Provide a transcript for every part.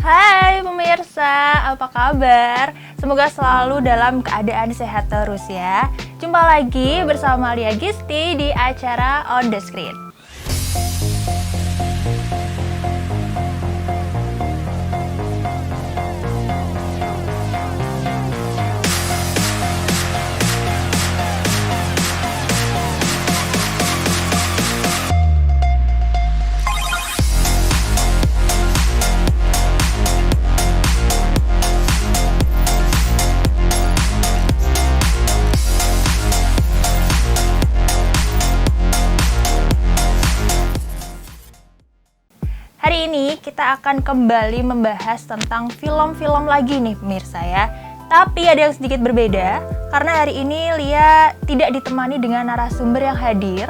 Hai pemirsa, apa kabar? Semoga selalu dalam keadaan sehat terus ya. Jumpa lagi bersama Lia Gisti di acara On The Screen. Hari ini kita akan kembali membahas tentang film-film lagi nih pemirsa ya. Tapi ada yang sedikit berbeda, karena hari ini Lia tidak ditemani dengan narasumber yang hadir.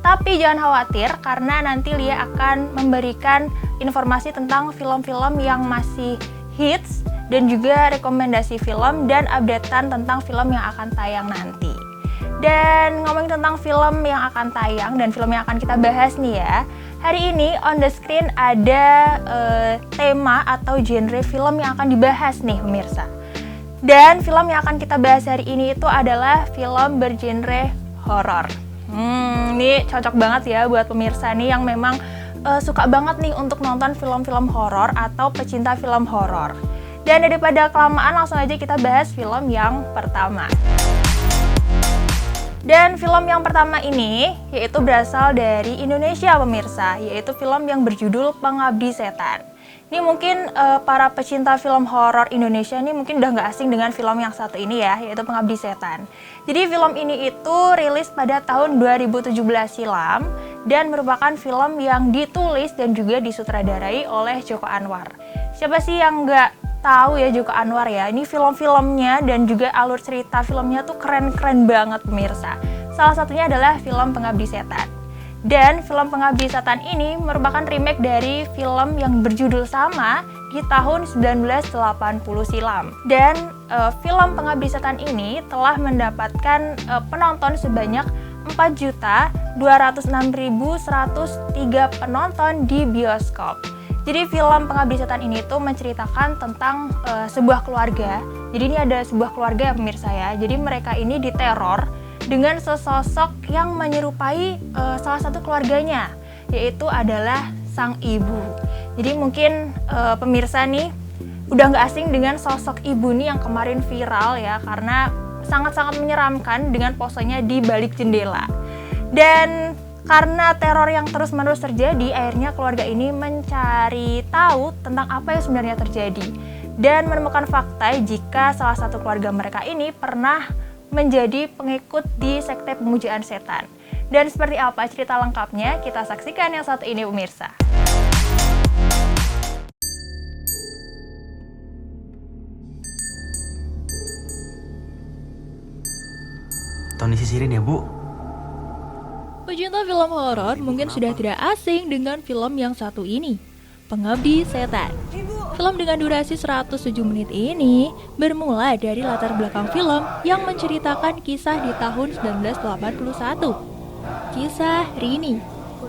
Tapi jangan khawatir, karena nanti Lia akan memberikan informasi tentang film-film yang masih hits, dan juga rekomendasi film dan updatean tentang film yang akan tayang nanti. Dan ngomongin tentang film yang akan tayang dan film yang akan kita bahas nih ya. Hari ini on the screen ada tema atau genre film yang akan dibahas nih pemirsa. Dan film yang akan kita bahas hari ini itu adalah film bergenre horor. Ini cocok banget ya buat pemirsa nih yang memang suka banget nih untuk nonton film-film horor atau pecinta film horor. Dan daripada kelamaan langsung aja kita bahas film yang pertama. Dan film yang pertama ini yaitu berasal dari Indonesia pemirsa, yaitu film yang berjudul Pengabdi Setan. Ini mungkin para pecinta film horor Indonesia ini mungkin udah nggak asing dengan film yang satu ini ya, yaitu Pengabdi Setan. Jadi film ini itu rilis pada tahun 2017 silam dan merupakan film yang ditulis dan juga disutradarai oleh Joko Anwar. Siapa sih yang nggak tahu ya Joko Anwar ya, ini film-filmnya dan juga alur cerita filmnya tuh keren-keren banget pemirsa. Salah satunya adalah film Pengabdi Setan. Dan film Pengabdi Setan ini merupakan remake dari film yang berjudul sama di tahun 1980 silam. Dan film Pengabdi Setan ini telah mendapatkan penonton sebanyak 4.206.103 penonton di bioskop. Jadi film Pengabdi Setan ini tuh menceritakan tentang sebuah keluarga. Jadi ini ada sebuah keluarga ya pemirsa ya. Jadi mereka ini diteror dengan sesosok yang menyerupai salah satu keluarganya, yaitu adalah sang ibu. Jadi mungkin pemirsa nih udah nggak asing dengan sosok ibu nih yang kemarin viral ya, karena sangat-sangat menyeramkan dengan posenya di balik jendela. Dan karena teror yang terus-menerus terjadi, akhirnya keluarga ini mencari tahu tentang apa yang sebenarnya terjadi dan menemukan fakta jika salah satu keluarga mereka ini pernah menjadi pengikut di sekte pemujaan setan. Dan seperti apa cerita lengkapnya, kita saksikan yang satu ini pemirsa. Tony sisirin ya, Bu. Pecinta film horor mungkin sudah tidak asing dengan film yang satu ini, Pengabdi Setan. Film dengan durasi 107 menit ini bermula dari latar belakang film yang menceritakan kisah di tahun 1981. Kisah Rini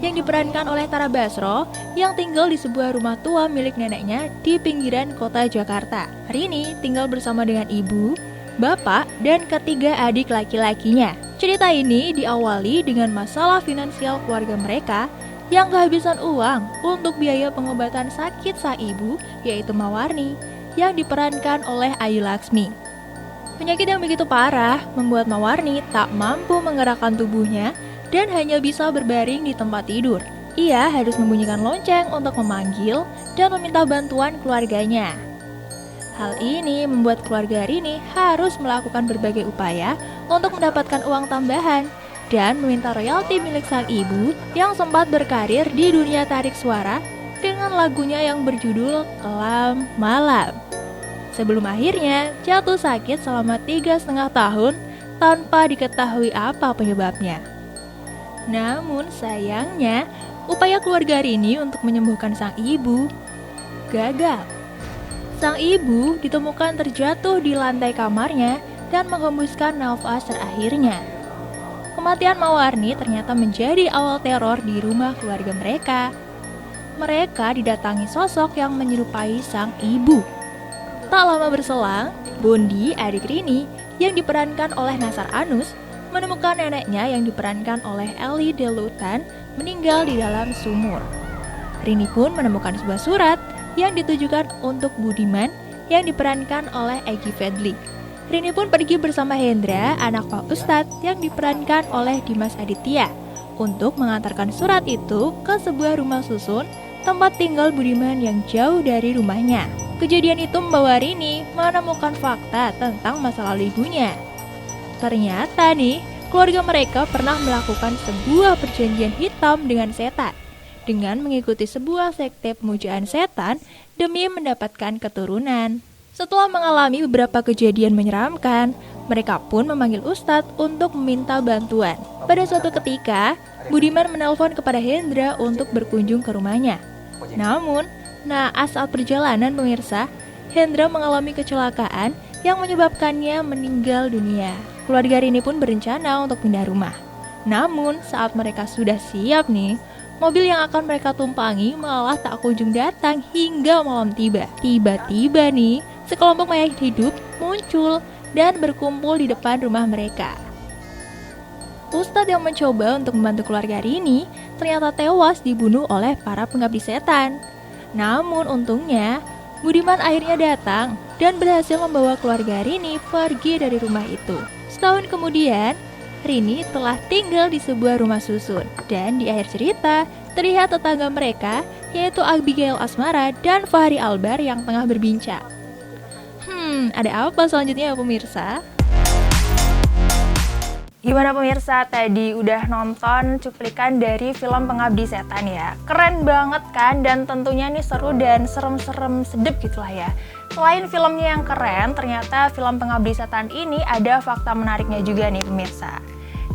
yang diperankan oleh Tara Basro yang tinggal di sebuah rumah tua milik neneknya di pinggiran kota Jakarta. Rini tinggal bersama dengan ibu, bapak, dan ketiga adik laki-lakinya. Cerita ini diawali dengan masalah finansial keluarga mereka yang kehabisan uang untuk biaya pengobatan sakit sang ibu, yaitu Mawarni, yang diperankan oleh Ayu Laksmi. Penyakit yang begitu parah membuat Mawarni tak mampu menggerakkan tubuhnya dan hanya bisa berbaring di tempat tidur. Ia harus membunyikan lonceng untuk memanggil dan meminta bantuan keluarganya. Hal ini membuat keluarga Rini harus melakukan berbagai upaya untuk mendapatkan uang tambahan dan meminta royalti milik sang ibu yang sempat berkarir di dunia tarik suara dengan lagunya yang berjudul Kelam Malam. Sebelum akhirnya jatuh sakit selama 3,5 tahun tanpa diketahui apa penyebabnya. Namun sayangnya, upaya keluarga Rini untuk menyembuhkan sang ibu gagal. Sang ibu ditemukan terjatuh di lantai kamarnya dan menghembuskan nafas terakhirnya. Kematian Mawarni ternyata menjadi awal teror di rumah keluarga mereka. mereka didatangi sosok yang menyerupai sang ibu. Tak lama berselang, Bondi, adik Rini, yang diperankan oleh Nasar Anus, menemukan neneknya yang diperankan oleh Ellie Delutan meninggal di dalam sumur. Rini pun menemukan sebuah surat yang ditujukan untuk Budiman yang diperankan oleh Egy Fedlik. Rini pun pergi bersama Hendra, anak Pak Ustadz yang diperankan oleh Dimas Aditya, untuk mengantarkan surat itu ke sebuah rumah susun tempat tinggal Budiman yang jauh dari rumahnya. Kejadian itu membawa Rini menemukan fakta tentang masa lalu ibunya. Ternyata nih, keluarga mereka pernah melakukan sebuah perjanjian hitam dengan setan dengan mengikuti sebuah sekte pemujaan setan demi mendapatkan keturunan. Setelah mengalami beberapa kejadian menyeramkan, mereka pun memanggil Ustadz untuk meminta bantuan. Pada suatu ketika, Budiman menelpon kepada Hendra untuk berkunjung ke rumahnya. Namun, saat perjalanan pemirsa, Hendra mengalami kecelakaan yang menyebabkannya meninggal dunia. Keluarga Rini pun berencana untuk pindah rumah. Namun, saat mereka sudah siap nih, mobil yang akan mereka tumpangi malah tak kunjung datang hingga malam tiba. Tiba-tiba nih, sekelompok mayat hidup muncul dan berkumpul di depan rumah mereka. Ustadz yang mencoba untuk membantu keluarga Rini ternyata tewas dibunuh oleh para pengabdi setan. Namun untungnya, Budiman akhirnya datang dan berhasil membawa keluarga Rini pergi dari rumah itu. Setahun kemudian, Rini telah tinggal di sebuah rumah susun. Dan di akhir cerita, terlihat tetangga mereka, yaitu Abigail Asmara dan Fahri Albar yang tengah berbincang. Ada apa selanjutnya ya pemirsa? Gimana pemirsa, tadi udah nonton cuplikan dari film Pengabdi Setan ya. Keren banget kan, dan tentunya nih seru dan serem-serem sedep gitulah ya. Selain filmnya yang keren, ternyata film Pengabdi Setan ini ada fakta menariknya juga nih pemirsa.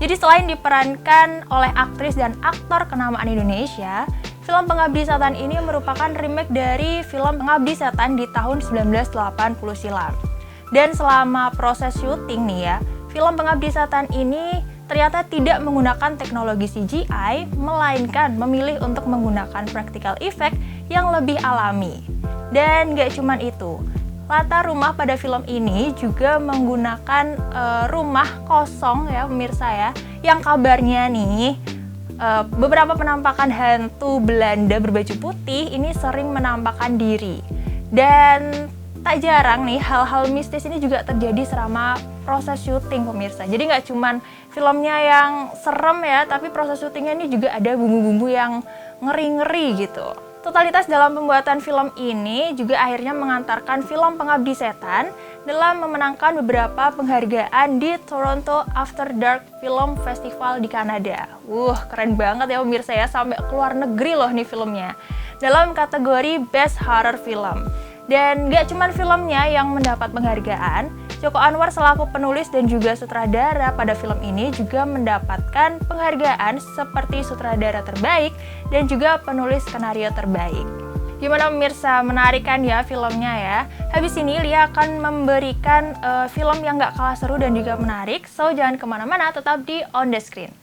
Jadi selain diperankan oleh aktris dan aktor kenamaan Indonesia, film Pengabdi Setan ini merupakan remake dari film Pengabdi Setan di tahun 1980 silam. Dan selama proses syuting nih ya, film Pengabdi Setan ini ternyata tidak menggunakan teknologi CGI, melainkan memilih untuk menggunakan practical effect yang lebih alami. Dan gak cuman itu, latar rumah pada film ini juga menggunakan rumah kosong ya pemirsa ya, yang kabarnya nih beberapa penampakan hantu Belanda berbaju putih ini sering menampakkan diri. Dan tak jarang nih hal-hal mistis ini juga terjadi selama proses syuting pemirsa. Jadi nggak cuman filmnya yang serem ya, tapi proses syutingnya ini juga ada bumbu-bumbu yang ngeri-ngeri gitu. Totalitas dalam pembuatan film ini juga akhirnya mengantarkan film Pengabdi Setan dalam memenangkan beberapa penghargaan di Toronto After Dark Film Festival di Kanada. Keren banget ya pemirsa ya, sampai keluar negeri loh nih filmnya. Dalam kategori Best Horror Film. Dan gak cuman filmnya yang mendapat penghargaan, Joko Anwar selaku penulis dan juga sutradara pada film ini juga mendapatkan penghargaan seperti sutradara terbaik dan juga penulis skenario terbaik. Gimana pemirsa, menarik kan ya filmnya ya? Habis ini Lia akan memberikan film yang gak kalah seru dan juga menarik, so jangan kemana-mana, tetap di On The Screen.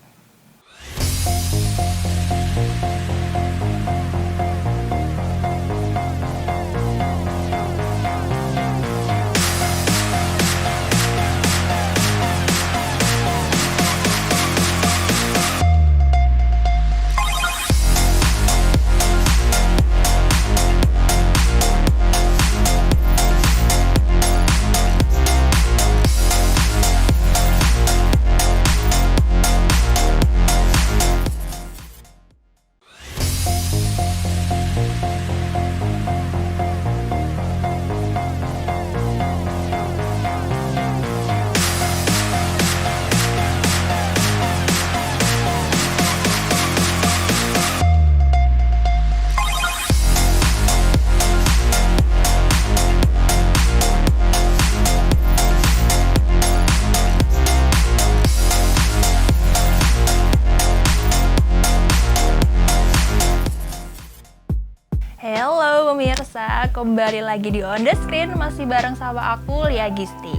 Halo pemirsa, kembali lagi di On The Screen, masih bareng sama aku Lia Gisti.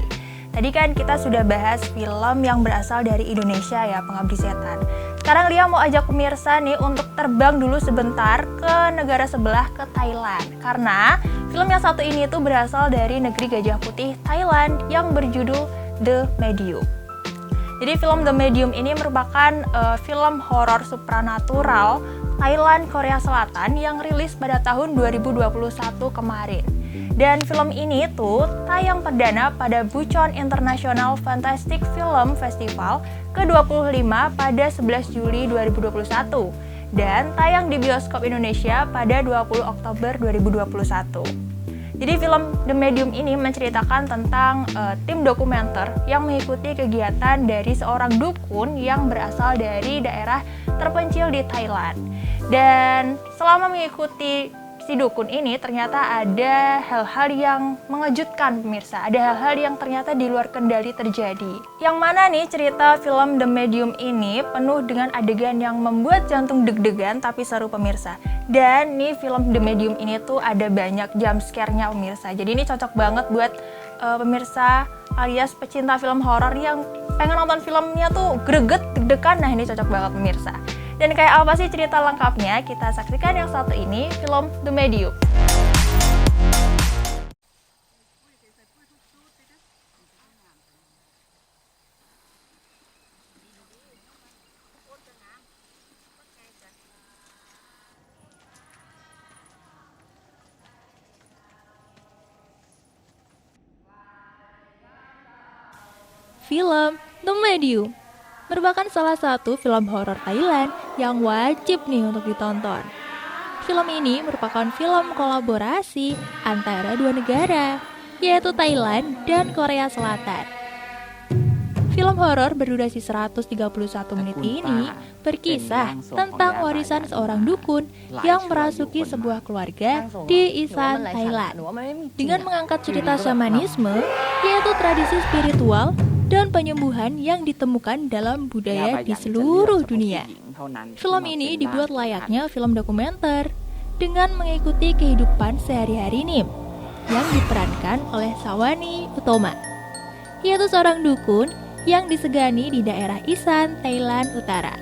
Tadi kan kita sudah bahas film yang berasal dari Indonesia ya, Pengabdi Setan. Sekarang Lia mau ajak pemirsa nih untuk terbang dulu sebentar ke negara sebelah, ke Thailand. Karena film yang satu ini tuh berasal dari negeri gajah putih Thailand yang berjudul The Medium. Jadi film The Medium ini merupakan film horor supranatural Thailand Korea Selatan yang rilis pada tahun 2021 kemarin. Dan film ini tuh tayang perdana pada Bucheon International Fantastic Film Festival ke-25 pada 11 Juli 2021 dan tayang di bioskop Indonesia pada 20 Oktober 2021. Jadi film The Medium ini menceritakan tentang tim dokumenter yang mengikuti kegiatan dari seorang dukun yang berasal dari daerah terpencil di Thailand. Dan selama mengikuti si dukun ini ternyata ada hal-hal yang mengejutkan pemirsa. Ada hal-hal yang ternyata di luar kendali terjadi. Yang mana nih cerita film The Medium ini penuh dengan adegan yang membuat jantung deg-degan tapi seru pemirsa. Dan nih film The Medium ini tuh ada banyak jump scare-nya pemirsa. Jadi ini cocok banget buat pemirsa alias pecinta film horor yang pengen nonton filmnya tuh greget, deg-degan. Nah ini cocok banget pemirsa. Dan kayak apa sih cerita lengkapnya? Kita saksikan yang satu ini, film The Medium. Film The Medium merupakan salah satu film horor Thailand yang wajib nih untuk ditonton. Film ini merupakan film kolaborasi antara dua negara, yaitu Thailand dan Korea Selatan. Film horor berdurasi 131 menit ini berkisah tentang warisan seorang dukun yang merasuki sebuah keluarga di Isan, Thailand. Dengan mengangkat cerita shamanisme, yaitu tradisi spiritual dan penyembuhan yang ditemukan dalam budaya di seluruh dunia. Film ini dibuat layaknya film dokumenter dengan mengikuti kehidupan sehari-hari Nim yang diperankan oleh Sawani Utoma, yaitu seorang dukun yang disegani di daerah Isan, Thailand Utara.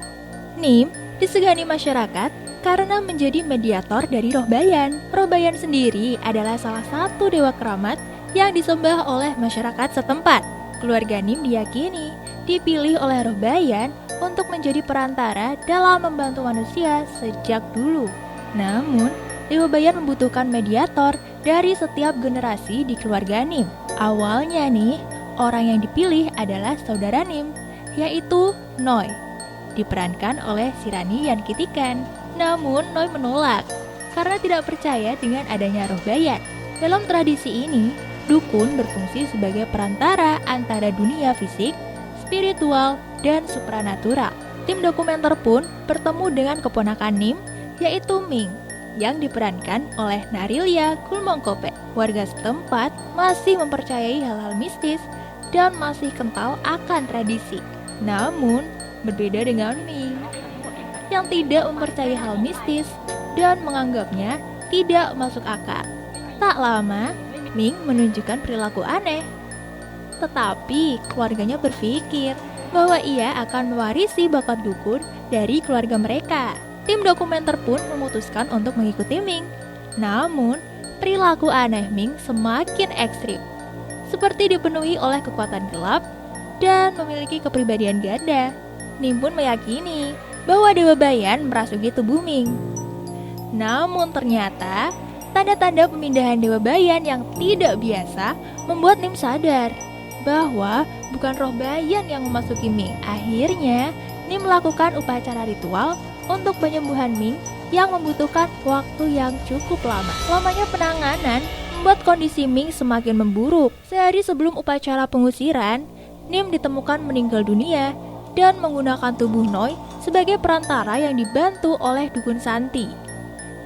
Nim disegani masyarakat karena menjadi mediator dari Roh Bayan. Roh Bayan sendiri adalah salah satu dewa keramat yang disembah oleh masyarakat setempat. Keluarga Nim diyakini dipilih oleh Roh Bayan untuk menjadi perantara dalam membantu manusia sejak dulu. Namun, Dewa Bayan membutuhkan mediator dari setiap generasi di keluarga Nim. Awalnya nih, orang yang dipilih adalah saudara Nim, yaitu Noi, diperankan oleh Sirani Yankitikan. Namun, Noi menolak karena tidak percaya dengan adanya Roh Bayan. Dalam tradisi ini, dukun berfungsi sebagai perantara antara dunia fisik, spiritual, dan supranatural. Tim dokumenter pun bertemu dengan keponakan Nim, yaitu Ming, yang diperankan oleh Narilia Kulmongkope. Warga setempat masih mempercayai hal-hal mistis dan masih kental akan tradisi. Namun, berbeda dengan Ming, yang tidak mempercayai hal mistis dan menganggapnya tidak masuk akal. Tak lama, Ming menunjukkan perilaku aneh. Tetapi keluarganya berpikir bahwa ia akan mewarisi bakat dukun dari keluarga mereka. Tim dokumenter pun memutuskan untuk mengikuti Ming. Namun, perilaku aneh Ming semakin ekstrim, seperti dipenuhi oleh kekuatan gelap dan memiliki kepribadian ganda. Nim pun meyakini bahwa Dewa Bayan merasuki tubuh Ming. Namun ternyata tanda-tanda pemindahan Dewa Bayan yang tidak biasa membuat Nim sadar bahwa bukan Roh Bayan yang memasuki Ming. Akhirnya, Nim melakukan upacara ritual untuk penyembuhan Ming yang membutuhkan waktu yang cukup lama. Lamanya penanganan membuat kondisi Ming semakin memburuk. Sehari sebelum upacara pengusiran, Nim ditemukan meninggal dunia dan menggunakan tubuh Noi sebagai perantara yang dibantu oleh dukun Santi.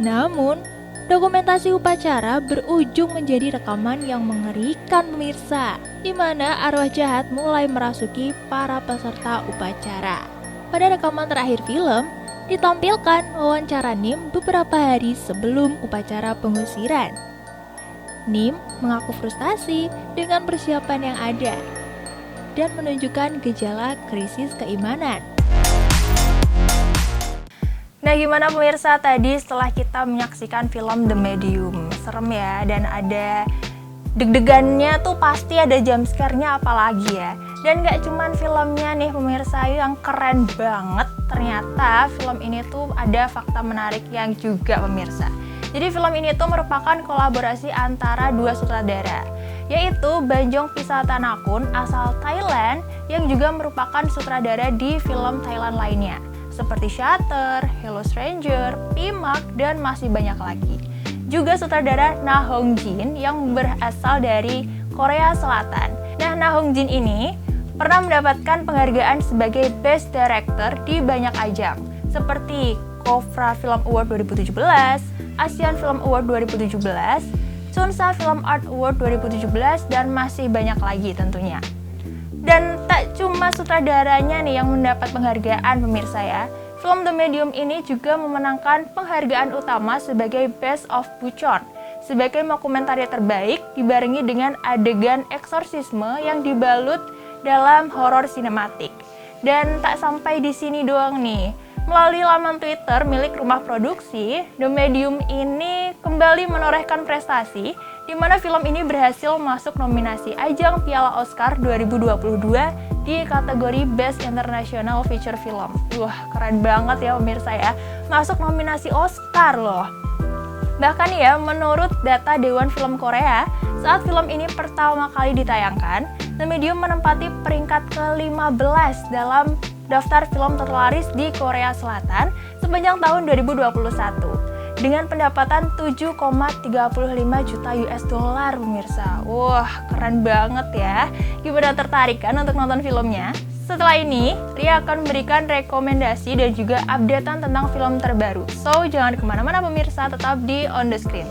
Namun, dokumentasi upacara berujung menjadi rekaman yang mengerikan pemirsa, di mana arwah jahat mulai merasuki para peserta upacara. Pada rekaman terakhir film, ditampilkan wawancara Nim beberapa hari sebelum upacara pengusiran. Nim mengaku frustasi dengan persiapan yang ada dan menunjukkan gejala krisis keimanan. Nah, gimana pemirsa tadi setelah kita menyaksikan film The Medium? Serem ya, dan ada deg-degannya tuh pasti ada jump scare-nya apalagi ya. Dan gak cuman filmnya nih pemirsa yang keren banget, ternyata film ini tuh ada fakta menarik yang juga pemirsa. Jadi film ini tuh merupakan kolaborasi antara dua sutradara, yaitu Banjong Pisathanakul asal Thailand yang juga merupakan sutradara di film Thailand lainnya seperti Shutter, Hello Stranger, Pimak, dan masih banyak lagi. Juga sutradara Na Hong Jin yang berasal dari Korea Selatan. Nah, Na Hong Jin ini pernah mendapatkan penghargaan sebagai Best Director di banyak ajang seperti Kofra Film Award 2017, ASEAN Film Award 2017, Chunsa Film Art Award 2017, dan masih banyak lagi tentunya. Dan tak cuma sutradaranya nih yang mendapat penghargaan pemirsa ya. Film The Medium ini juga memenangkan penghargaan utama sebagai Best of Buchon sebagai mockumentary terbaik dibarengi dengan adegan eksorsisme yang dibalut dalam horor sinematik. Dan tak sampai di sini doang nih. Melalui laman Twitter milik rumah produksi, The Medium ini kembali menorehkan prestasi di mana film ini berhasil masuk nominasi ajang Piala Oscar 2022 di kategori Best International Feature Film. Wah, keren banget ya pemirsa ya, masuk nominasi Oscar loh. Bahkan ya, menurut data Dewan Film Korea, saat film ini pertama kali ditayangkan, The Medium menempati peringkat ke-15 dalam daftar film terlaris di Korea Selatan sepanjang tahun 2021 dengan pendapatan 7,35 juta US dollar pemirsa. Wah, keren banget ya. Gimana, tertarik kan untuk nonton filmnya? Setelah ini, Ria akan memberikan rekomendasi dan juga updatean tentang film terbaru. So, jangan kemana-mana pemirsa, tetap di On The Screen.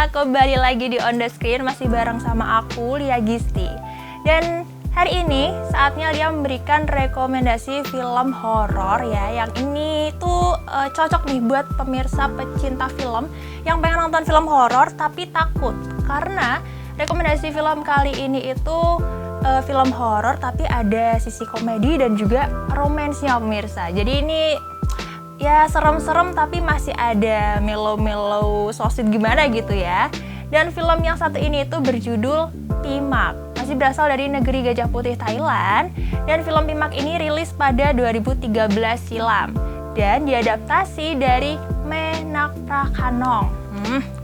Kembali lagi di On The Screen, masih bareng sama aku, Lia Gisti. Dan hari ini saatnya Lia memberikan rekomendasi film horor ya. Yang ini tuh cocok nih buat pemirsa pecinta film yang pengen nonton film horor tapi takut. Karena rekomendasi film kali ini itu film horor tapi ada sisi komedi dan juga romansnya pemirsa. Jadi ini ya serem-serem tapi masih ada mellow-mellow sosit gimana gitu ya. Dan film yang satu ini itu berjudul Pimak, masih berasal dari negeri Gajah Putih Thailand. Dan film Pimak ini rilis pada 2013 silam dan diadaptasi dari Menak Prakhanong.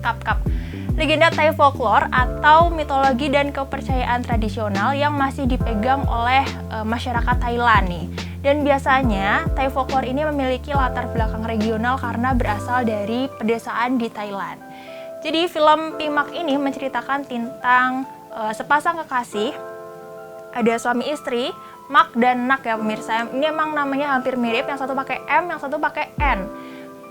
Kap. Legenda Thai folklore atau mitologi dan kepercayaan tradisional yang masih dipegang oleh masyarakat Thailand nih. Dan biasanya Thai folklore ini memiliki latar belakang regional karena berasal dari pedesaan di Thailand. Jadi film Pimak ini menceritakan tentang sepasang kekasih, ada suami istri, Mak dan Nak ya pemirsa. Ini emang namanya hampir mirip, yang satu pakai M, yang satu pakai N.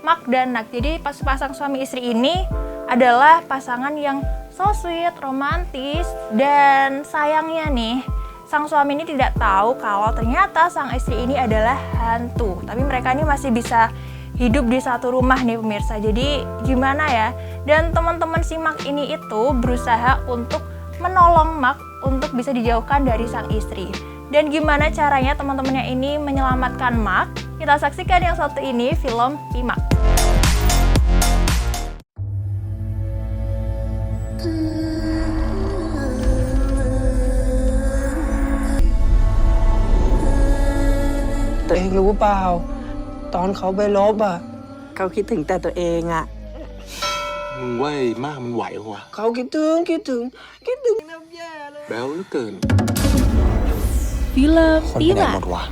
Mak dan Nak. Jadi sepasang suami istri ini adalah pasangan yang so sweet, romantis, dan sayangnya nih, sang suami ini tidak tahu kalau ternyata sang istri ini adalah hantu. Tapi mereka ini masih bisa hidup di satu rumah nih pemirsa. Jadi gimana ya? Dan teman-teman si Mak ini itu berusaha untuk menolong Mak untuk bisa dijauhkan dari sang istri. Dan gimana caranya teman-temannya ini menyelamatkan Mak? Kita saksikan yang satu ini, film Pimak. Tôi รู้เปล่า ตอนเขาไปลบอ่ะเขาคิดถึงแต่ตัวเองอ่ะ มึงว่าไอ้มากมันไหวเหรอวะ เขาคิดถึงน้ำแย่เลย แบ๊วเหลือเกิน Film คนไปไหน Tima. หมดวะ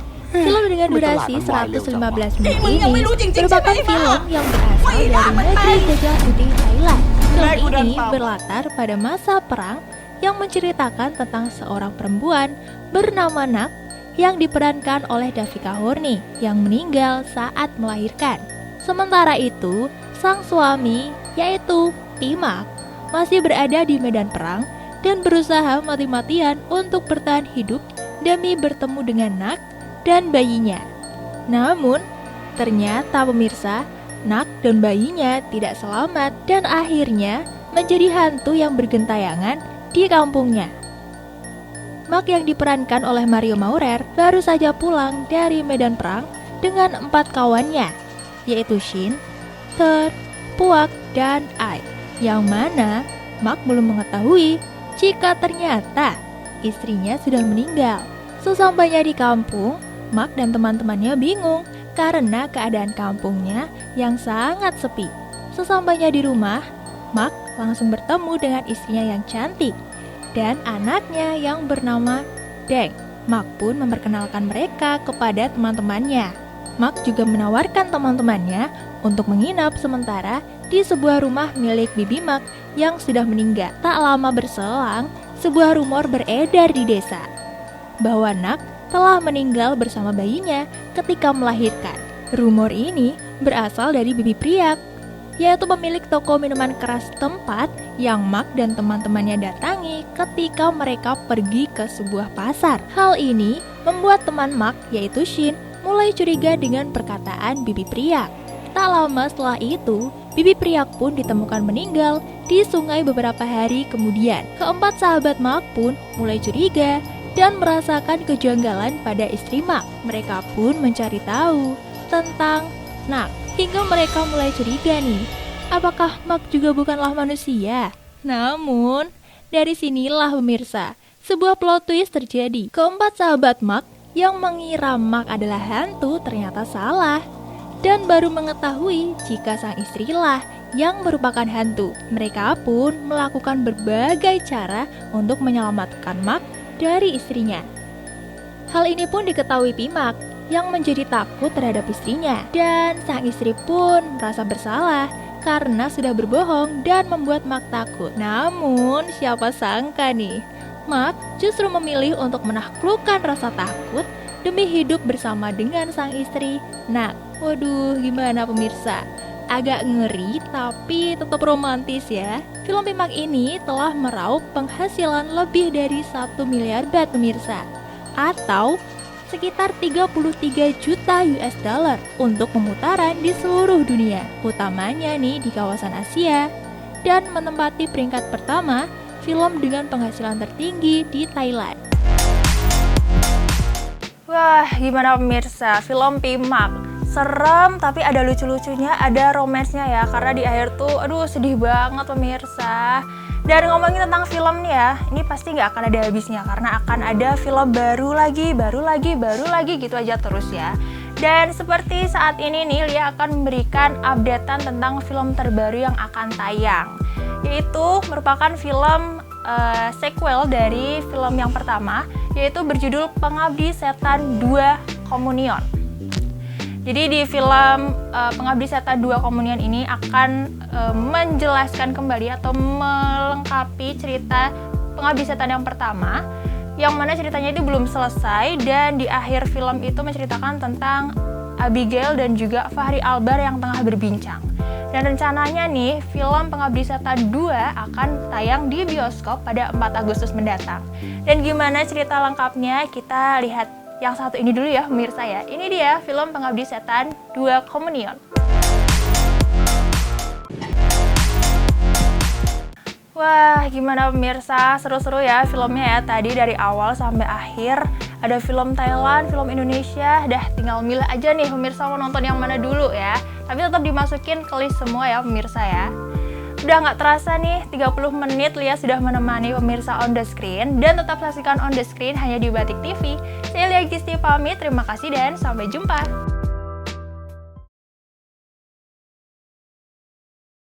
Film dengan durasi 115 menit ini merupakan film yang berasal dari negeri Gajah Putih Thailand. Film ini berlatar pada masa perang yang menceritakan tentang seorang perempuan bernama Nak yang diperankan oleh Davika Horny yang meninggal saat melahirkan. Sementara itu, sang suami yaitu Pimak masih berada di medan perang dan berusaha mati-matian untuk bertahan hidup demi bertemu dengan Nak dan bayinya. Namun, ternyata pemirsa, Nak dan bayinya tidak selamat dan akhirnya menjadi hantu yang bergentayangan di kampungnya. Mak yang diperankan oleh Mario Maurer baru saja pulang dari medan perang dengan 4 kawannya, yaitu Shin, Ter, Puak, dan Ai, yang mana Mak belum mengetahui jika ternyata istrinya sudah meninggal. Sesampainya di kampung, Mak dan teman-temannya bingung karena keadaan kampungnya yang sangat sepi. Sesampainya di rumah, Mak langsung bertemu dengan istrinya yang cantik dan anaknya yang bernama Deng. Mak pun memperkenalkan mereka kepada teman-temannya. Mak juga menawarkan teman-temannya untuk menginap sementara di sebuah rumah milik Bibi Mak yang sudah meninggal. Tak lama berselang, sebuah rumor beredar di desa bahwa Nak telah meninggal bersama bayinya ketika melahirkan. Rumor ini berasal dari Bibi Priak, yaitu pemilik toko minuman keras tempat yang Mak dan teman-temannya datangi ketika mereka pergi ke sebuah pasar. Hal ini membuat teman Mak, yaitu Shin, mulai curiga dengan perkataan Bibi Priak. Tak lama setelah itu, Bibi Priak pun ditemukan meninggal di sungai beberapa hari kemudian. Keempat sahabat Mak pun mulai curiga dan merasakan kejanggalan pada istri Mak. Mereka pun mencari tahu tentang Nak, hingga mereka mulai curiga nih, apakah Mak juga bukanlah manusia? Namun, dari sinilah pemirsa, sebuah plot twist terjadi. Keempat sahabat Mak yang mengira Mak adalah hantu ternyata salah, dan baru mengetahui jika sang istrilah yang merupakan hantu. Mereka pun melakukan berbagai cara untuk menyelamatkan Mak dari istrinya. Hal ini pun diketahui Pimak yang menjadi takut terhadap istrinya, dan sang istri pun merasa bersalah karena sudah berbohong dan membuat Mak takut. Namun siapa sangka nih, Mak justru memilih untuk menaklukkan rasa takut demi hidup bersama dengan sang istri Nak. Waduh, gimana pemirsa? Agak ngeri tapi tetap romantis ya. Film Pimak ini telah meraup penghasilan lebih dari 1 miliar baht pemirsa, atau sekitar 33 juta US dollar untuk pemutaran di seluruh dunia, utamanya nih di kawasan Asia, dan menempati peringkat pertama film dengan penghasilan tertinggi di Thailand. Wah, gimana pemirsa? Film Pimak serem tapi ada lucu-lucunya, ada romansnya ya, karena di akhir tuh aduh sedih banget pemirsa. Dan ngomongin tentang film nih ya, ini pasti nggak akan ada habisnya karena akan ada film baru lagi gitu aja terus ya. Dan seperti saat ini nih, Lia akan memberikan updatean tentang film terbaru yang akan tayang, yaitu merupakan film sequel dari film yang pertama, yaitu berjudul Pengabdi Setan 2 Komunion. Jadi di film Pengabdi Setan 2 Komunion ini akan menjelaskan kembali atau melengkapi cerita Pengabdi Setan yang pertama, yang mana ceritanya itu belum selesai, dan di akhir film itu menceritakan tentang Abigail dan juga Fahri Albar yang tengah berbincang. Dan rencananya nih, film Pengabdi Setan 2 akan tayang di bioskop pada 4 Agustus mendatang. Dan gimana cerita lengkapnya, kita lihat yang satu ini dulu ya pemirsa ya. Ini dia film Pengabdi Setan 2 Komunion. Wah, gimana pemirsa? Seru-seru ya filmnya ya. Tadi dari awal sampai akhir ada film Thailand, film Indonesia. Dah tinggal milih aja nih pemirsa mau nonton yang mana dulu ya. Tapi tetap dimasukin ke list semua ya pemirsa ya. Udah nggak terasa nih, 30 menit Lia sudah menemani pemirsa on the screen. Dan tetap saksikan on the screen hanya di Batik TV. Saya Lia Gisti pamit, terima kasih dan sampai jumpa.